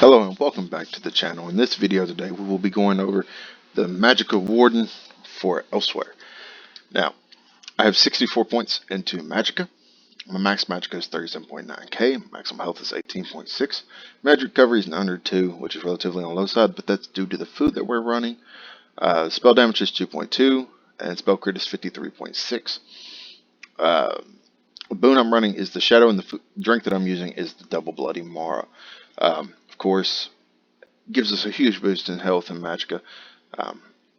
Hello and welcome back to the channel. In this video today we will be going over the Magicka Warden for Elsweyr. Now, I have 64 points into Magicka. My max Magicka is 37.9k, maximum health is 18.6, magic recovery is under 2, which is relatively on the low side, but that's due to the food that we're running. Spell damage is 2.2, and spell crit is 53.6. The boon I'm running is the Shadow, and the drink that I'm using is the Double Bloody Mara. Of course, gives us a huge boost in health and Magicka.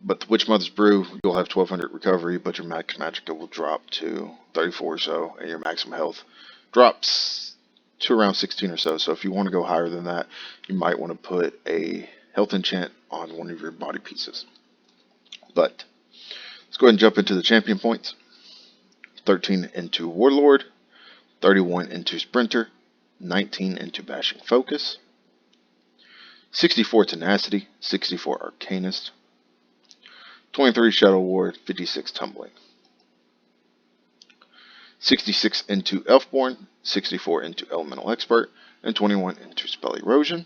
But the Witch Mother's Brew, you'll have 1200 recovery, but your max Magicka will drop to 34 or so, and your maximum health drops to around 16 or so. So if you want to go higher than that, you might want to put a health enchant on one of your body pieces. But let's go ahead and jump into the champion points. 13 into Warlord, 31 into Sprinter, 19 into Bashing Focus, 64 Tenacity, 64 Arcanist, 23 Shadow Ward, 56 Tumbling, 66 into Elfborn, 64 into Elemental Expert, and 21 into Spell Erosion,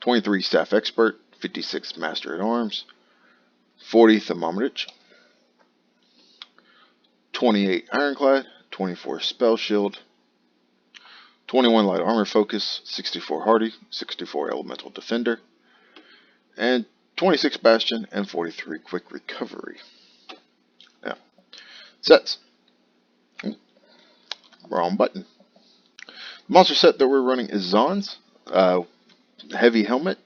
23 Staff Expert, 56 Master at Arms, 40 Thermometrich, 28 Ironclad, 24 Spell Shield, 21 Light Armor Focus, 64 Hardy, 64 Elemental Defender, and 26 Bastion, and 43 Quick Recovery. Now, sets. Wrong button. The monster set that we're running is Zaan's. Heavy Helmet,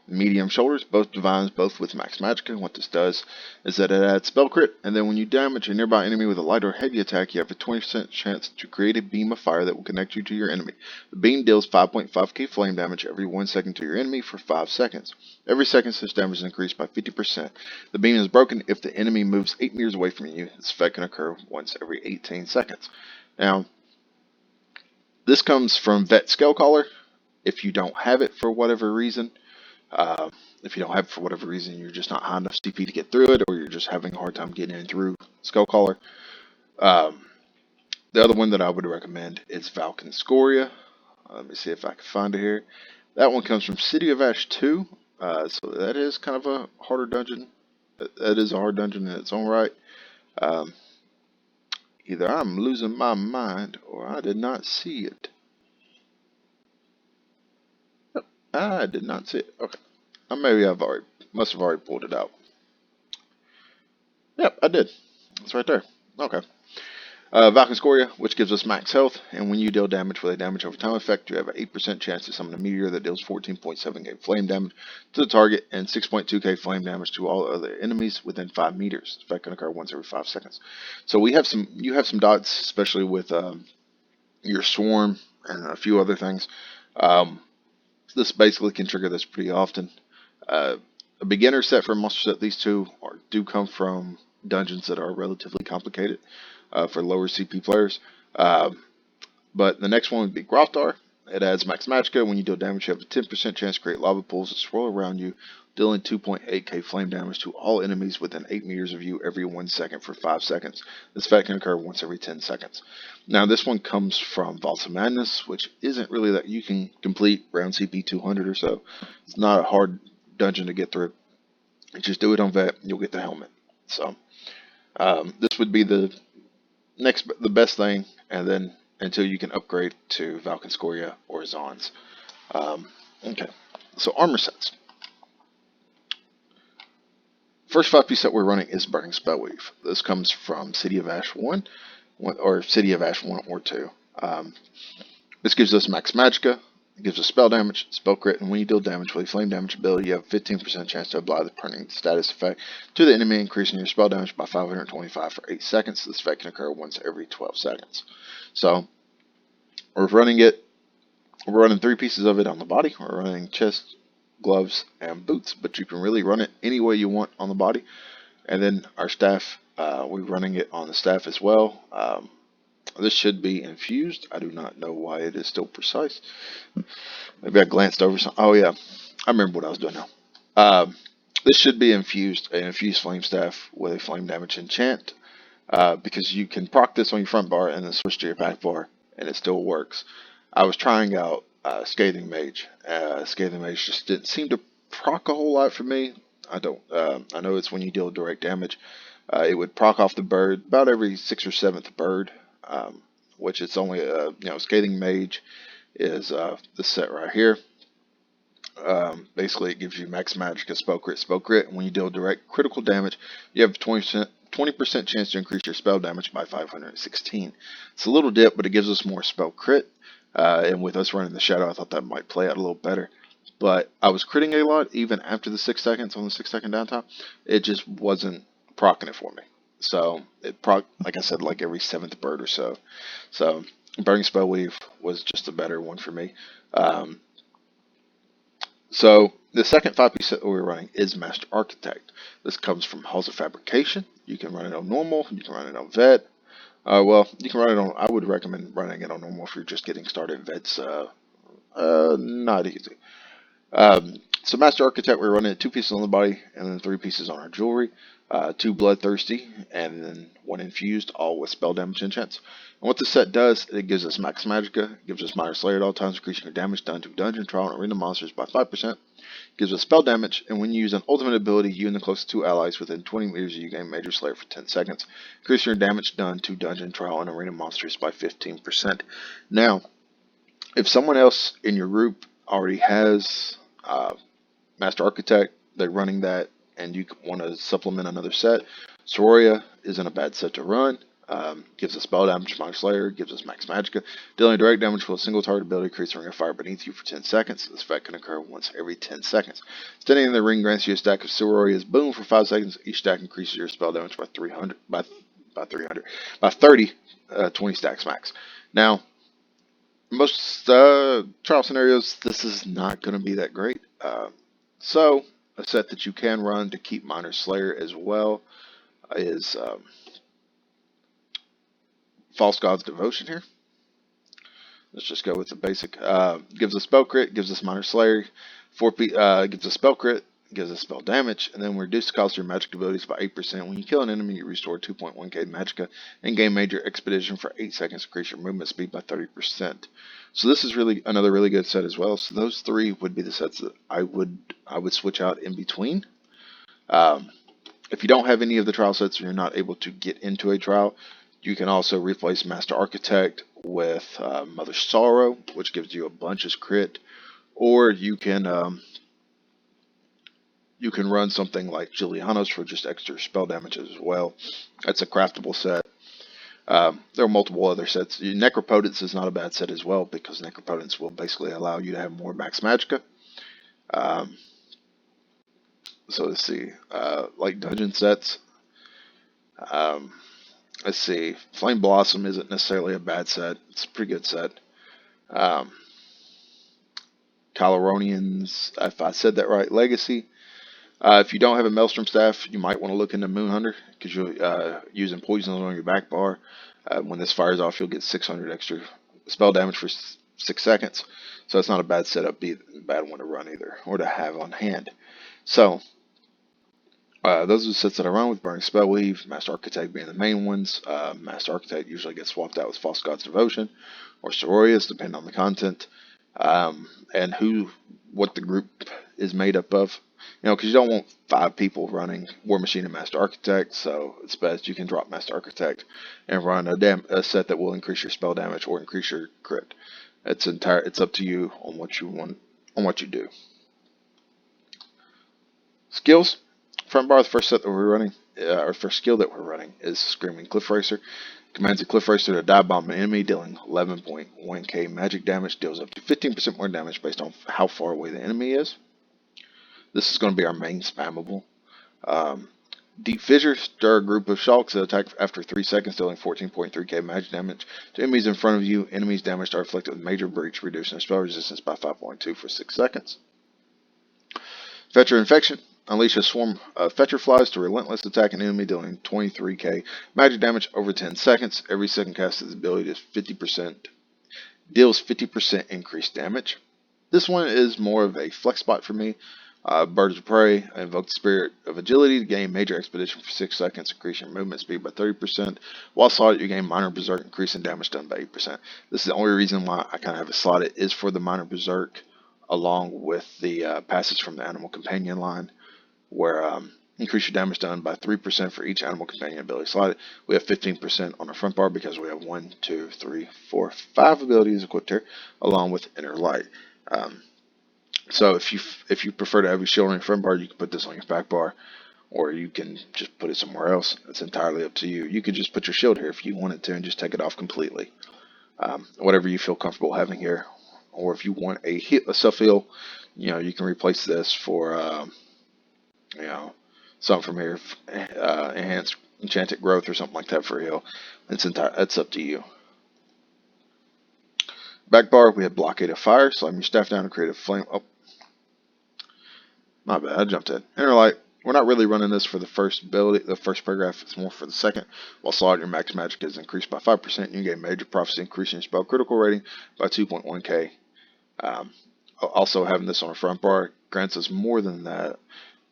medium shoulders, both divines, both with max Magicka. What this does is that it adds spell crit, and then when you damage a nearby enemy with a light or heavy attack, you have a 20% chance to create a beam of fire that will connect you to your enemy. The beam deals 5.5k flame damage every 1 second to your enemy for 5 seconds. Every second such damage is increased by 50%. The beam is broken if the enemy moves 8 meters away from you. This effect can occur once every 18 seconds. Now, this comes from Vet Skullcaller. If you don't have it for whatever reason, you're just not high enough CP to get through it, or you're just having a hard time getting in through Skullcaller. The other one that I would recommend is Valken Scoria. Let me see if I can find it here. That one comes from City of Ash 2. So that is kind of a harder dungeon. That is a hard dungeon in its own right. Either I'm losing my mind, or I did not see it. I did not see it. Okay. Maybe must have already pulled it out. Yep, I did. It's right there. Okay. Valken Scoria, which gives us max health, and when you deal damage with a damage over time effect, you have an 8% chance to summon a meteor that deals 14.7k flame damage to the target and 6.2k flame damage to all other enemies within 5 meters. This effect can occur once every 5 seconds. So you have some dots, especially with your swarm and a few other things. This basically can trigger this pretty often. A beginner set for a monster set, these two do come from dungeons that are relatively complicated for lower CP players. But the next one would be Grothdar. It adds max Magicka. When you deal damage, you have a 10% chance to create lava pools that swirl around you, dealing 2.8k flame damage to all enemies within 8 meters of you every 1 second for 5 seconds. This effect can occur once every 10 seconds. Now, this one comes from Vaults of Madness, which isn't really that you can complete around CP 200 or so. It's not a hard dungeon to get through. You just do it on Vet, you'll get the helmet. So, this would be the best thing, and then until you can upgrade to Valken Scoria or Zaan's. Okay, so armor sets. First 5-piece set we're running is Burning Spellweave. This comes from City of Ash 1, or City of Ash 1 or 2. This gives us max Magicka. It gives us spell damage, spell crit, and when you deal damage with a flame damage ability, you have a 15% chance to apply the burning status effect to the enemy, increasing your spell damage by 525 for 8 seconds. This effect can occur once every 12 seconds. So, we're running 3 pieces of it on the body. We're running chest, gloves, and boots, but you can really run it any way you want on the body. And then our staff, we're running it on the staff as well. This should be infused. I do not know why it is still precise. Maybe I glanced over some. Oh yeah, I remember what I was doing now. This should be infused, an infused flame staff with a flame damage enchant, because you can proc this on your front bar and then switch to your back bar, and it still works. I was trying out Scathing Mage. Scathing Mage just didn't seem to proc a whole lot for me. I don't. I know it's when you deal direct damage. It would proc off the bird about every 6th or 7th bird, which it's only Scathing Mage is this set right here. Basically, it gives you max Magicka spell crit. And when you deal direct critical damage, you have a 20% chance to increase your spell damage by 516. It's a little dip, but it gives us more spell crit. And with us running the Shadow, I thought that might play out a little better. But I was critting a lot, even after the 6 seconds on the 6-second downtime. It just wasn't proccing it for me. So it proc, like I said, like every 7th bird or so. So Burning Spell Weave was just a better one for me. So the second 5-piece set that we're running is Master Architect. This comes from Halls of Fabrication. You can run it on normal. You can run it on vet. Well, you can run it on. I would recommend running it on normal if you're just getting started. Vet's not easy. So Master Architect, we're running 2 pieces on the body and then 3 pieces on our jewelry. 2 Bloodthirsty and then 1 Infused, all with spell damage enchants. And what this set does, it gives us max Magicka, it gives us Minor Slayer at all times, increasing your damage done to dungeon, trial, and arena monsters by 5%. It gives us spell damage, and when you use an ultimate ability, you and the closest 2 allies within 20 meters, you gain Major Slayer for 10 seconds. Increase your damage done to dungeon, trial, and arena monsters by 15%. Now, if someone else in your group already has Master Architect, they're running that, and you want to supplement another set, Sororia isn't a bad set to run. Gives us spell damage, Minor Slayer, gives us max Magicka. Dealing direct damage with a single target ability creates a ring of fire beneath you for 10 seconds. This effect can occur once every 10 seconds. Standing in the ring grants you a stack of Sororia's Boom for 5 seconds. Each stack increases your spell damage by 30, 20 stacks max. Now, most trial scenarios, this is not going to be that great. So, a set that you can run to keep Minor Slayer as well is False God's Devotion here. Let's just go with the basic. Gives us spell crit, gives us Minor Slayer, gives us spell crit, gives us spell damage, and then we reduce the cost of your magic abilities by 8%. When you kill an enemy, you restore 2.1k Magicka and gain Major Expedition for 8 seconds, increase your movement speed by 30%. So this is really another really good set as well. So those 3 would be the sets that I would switch out in between. If you don't have any of the trial sets or you're not able to get into a trial, you can also replace Master Architect with Mother's Sorrow, which gives you a bunch of crit, or you can run something like Juliana's for just extra spell damage as well. That's a craftable set. There are multiple other sets. Necropotence is not a bad set as well, because Necropotence will basically allow you to have more max Magicka. So let's see, like dungeon sets. Let's see, Flame Blossom isn't necessarily a bad set. It's a pretty good set. Caloronians, if I said that right, Legacy. If you don't have a Maelstrom Staff, you might want to look into Moon Hunter, because you're using poisons on your back bar. When this fires off, you'll get 600 extra spell damage for 6 seconds. So it's not a bad setup, bad one to run either, or to have on hand. So those are the sets that I run with: Burning Spell Weave, Master Architect being the main ones. Master Architect usually gets swapped out with False God's Devotion or Sororia's, depending on the content and what the group is made up of. Because you don't want 5 people running War Machine and Master Architect, so it's best you can drop Master Architect and run a set that will increase your spell damage or increase your crit. It's up to you on what you want, on what you do. Skills. Front bar, the first set that we're running, our first skill that we're running is Screaming Cliff Racer. Commands a Cliff Racer to dive bomb an enemy, dealing 11.1k magic damage. Deals up to 15% more damage based on how far away the enemy is. This is going to be our main spammable. Deep Fissure. Stir a group of sharks that attack after 3 seconds, dealing 14.3k magic damage to enemies in front of you. Enemies damaged are afflicted with Major Breach, reducing spell resistance by 5.2 for 6 seconds. Fetcher Infection. Unleash a swarm of Fetcher Flies to relentless attack an enemy, dealing 23k magic damage over 10 seconds. Every second cast of this ability deals 50% increased damage. This one is more of a flex spot for me. Birds of Prey, invoke the Spirit of Agility to gain Major Expedition for 6 seconds, increase your movement speed by 30%. While slotted, you gain Minor Berserk, increasing damage done by 8%. This is the only reason why I kind of have it slotted, is for the Minor Berserk, along with the passage from the Animal Companion line, where increase your damage done by 3% for each Animal Companion ability slotted. We have 15% on the front bar because we have 1, 2, 3, 4, 5 abilities equipped here, along with Inner Light. So if you prefer to have your shield on your front bar, you can put this on your back bar, or you can just put it somewhere else. It's entirely up to you. You could just put your shield here if you wanted to and just take it off completely. Whatever you feel comfortable having here. Or if you want a self heal, you can replace this for something from here, enhanced enchanted growth or something like that for a heal. That's up to you. Back bar, we have blockade of fire. Slam your staff down and create a flame. Oh, my bad, I jumped in. Inner Light. We're not really running this for the first ability, the first paragraph. It's more for the second. While slotted, your max magic is increased by 5%. You gain Major Prophecy, increasing your spell critical rating by 2.1k. Also, having this on the front bar grants us more than that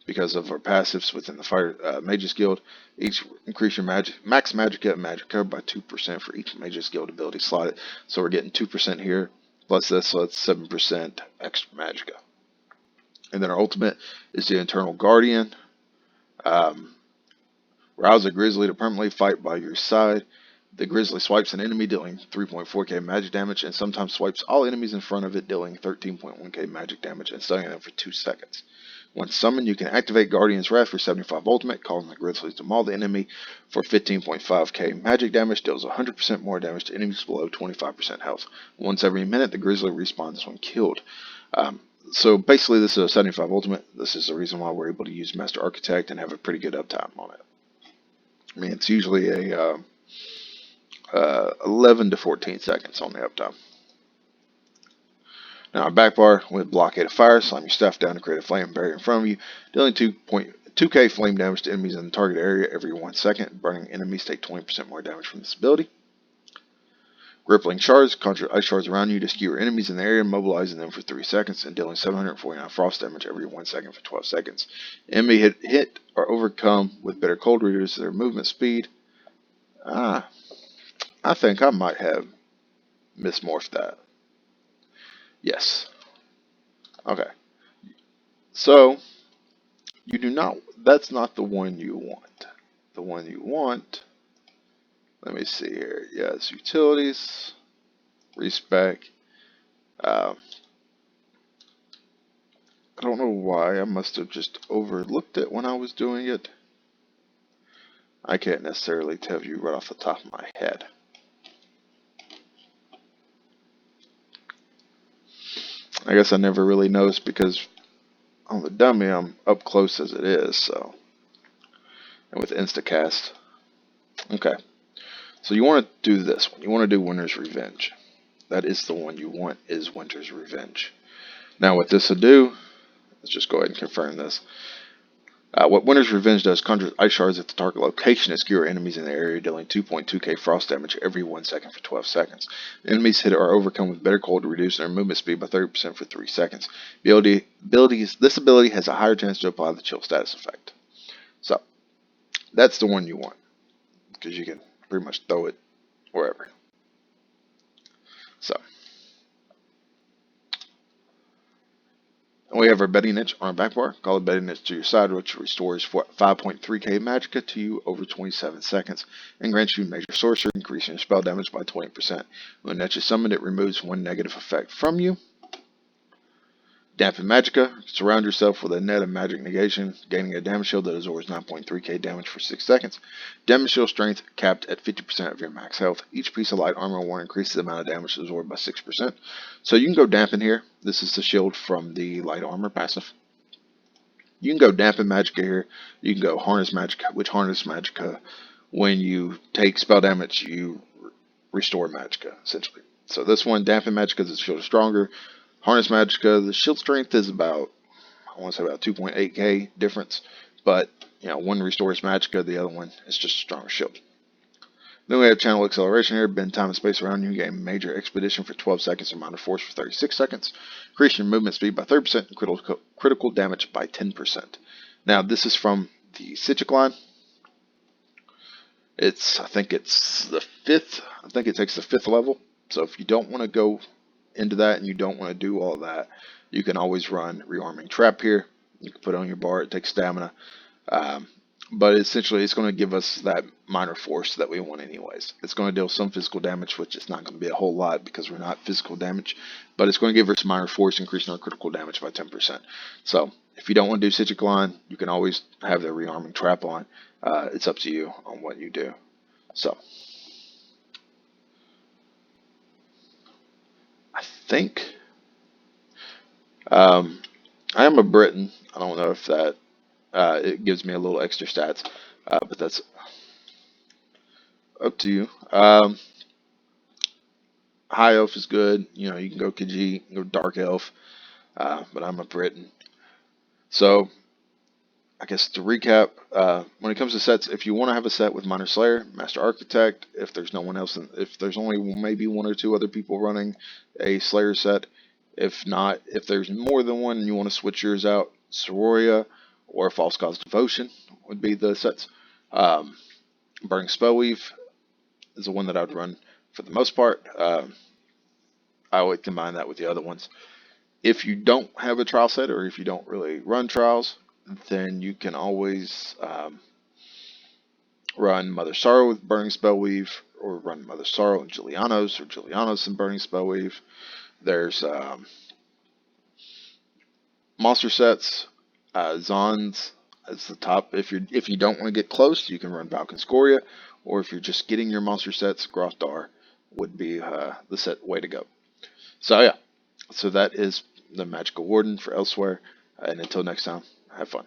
because of our passives within the Fire Mages Guild. Each increase your max Magicka and Magicka by 2% for each Mages Guild ability slotted. So we're getting 2% here plus this, so it's 7% extra Magicka. And then our ultimate is the Eternal Guardian. Rouse a Grizzly to permanently fight by your side. The Grizzly swipes an enemy, dealing 3.4k magic damage, and sometimes swipes all enemies in front of it, dealing 13.1k magic damage and stunning them for 2 seconds. Once summoned, you can activate Guardian's Wrath for 75 ultimate, causing the Grizzlies to maul the enemy for 15.5k magic damage, deals 100% more damage to enemies below 25% health. Once every minute, the Grizzly respawns when killed. So basically, this is a 75 ultimate. This is the reason why we're able to use Master Architect and have a pretty good uptime on it. I mean, it's usually a 11 to 14 seconds on the uptime. Now, our back bar with blockade of fire, slam your staff down to create a flame barrier in front of you, dealing 2k flame damage to enemies in the target area every 1 second. Burning enemies take 20% more damage from this ability. Rippling Shards, conjure ice shards around you to skewer enemies in the area, mobilizing them for 3 seconds and dealing 749 frost damage every 1 second for 12 seconds. Enemy hit or overcome with bitter cold reduces their movement speed. I think I might have mismorphed that. Yes. Okay. So, that's not the one you want. The one you want, let me see here. Yes, utilities, respec. I don't know why. I must have just overlooked it when I was doing it. I can't necessarily tell you right off the top of my head. I guess I never really noticed because on the dummy I'm up close as it is, so. And with Instacast. Okay. So you want to do this one. You want to do Winter's Revenge. That is the one you want, is Winter's Revenge. Now what this will do, let's just go ahead and confirm this. What Winter's Revenge does, conjures ice shards at the target location and skewer enemies in the area, dealing 2.2k frost damage every 1 second for 12 seconds. Enemies hit or overcome with bitter cold to reduce their movement speed by 30% for 3 seconds. This ability has a higher chance to apply the chill status effect. So, that's the one you want, because you can pretty much throw it wherever. So, and we have our Betting Niche on our back bar. Call it Betting Niche to your side, which restores 5.3k Magicka to you over 27 seconds and grants you major sorcery, increasing your spell damage by 20%. When Niche is summoned, it removes 1 negative effect from you. Dampen Magicka. Surround yourself with a net of magic negation, gaining a damage shield that absorbs 9.3k damage for 6 seconds. Damage shield strength capped at 50% of your max health. Each piece of light armor will increase the amount of damage absorbed by 6%. So you can go Dampen here. This is the shield from the light armor passive. You can go Dampen Magicka here. You can go Harness Magicka, which Harness Magicka, when you take spell damage, you restore Magicka, essentially. So this one, Dampen Magicka, because the shield is stronger. Harness Magicka, the shield strength is about, I want to say about 2.8k difference, but one restores Magicka, the other one is just a stronger shield. Then we have channel acceleration here. Bend time and space around you. Gain major expedition for 12 seconds and minor force for 36 seconds. Increase your movement speed by 30% and critical damage by 10%. Now this is from the Citric line. I think it's the 5th. I think it takes the 5th level. So if you don't want to go into that and you don't want to do all that, you can always run Rearming Trap here. You can put it on your bar. It takes stamina. But essentially, it's going to give us that minor force that we want anyways. It's going to deal some physical damage, which is not going to be a whole lot because we're not physical damage. But it's going to give us minor force, increasing our critical damage by 10%. So if you don't want to do Citric line, you can always have the Rearming Trap on. It's up to you on what you do. So I think I am a Briton. I don't know if that it gives me a little extra stats, but that's up to you. High Elf is good. You know, you can go Khajiit, you can go Dark Elf, but I'm a Briton. So I guess to recap, when it comes to sets, if you want to have a set with Minor Slayer, Master Architect, if there's no one else, if there's only maybe 1 or 2 other people running a Slayer set, if not, if there's more than one and you want to switch yours out, Sororia or False Cause Devotion would be the sets. Burning Spellweave is the one that I would run for the most part. I would combine that with the other ones. If you don't have a trial set or if you don't really run trials, then you can always run Mother Sorrow with Burning Spellweave, or run Mother Sorrow and Julianos, or Julianos and Burning Spellweave. There's monster sets. Zons is the top. If you don't want to get close, you can run Valken Scoria, or if you're just getting your monster sets, Grothdar would be the set way to go. So yeah, so that is the Magicka Warden for Elsweyr, and until next time, have fun.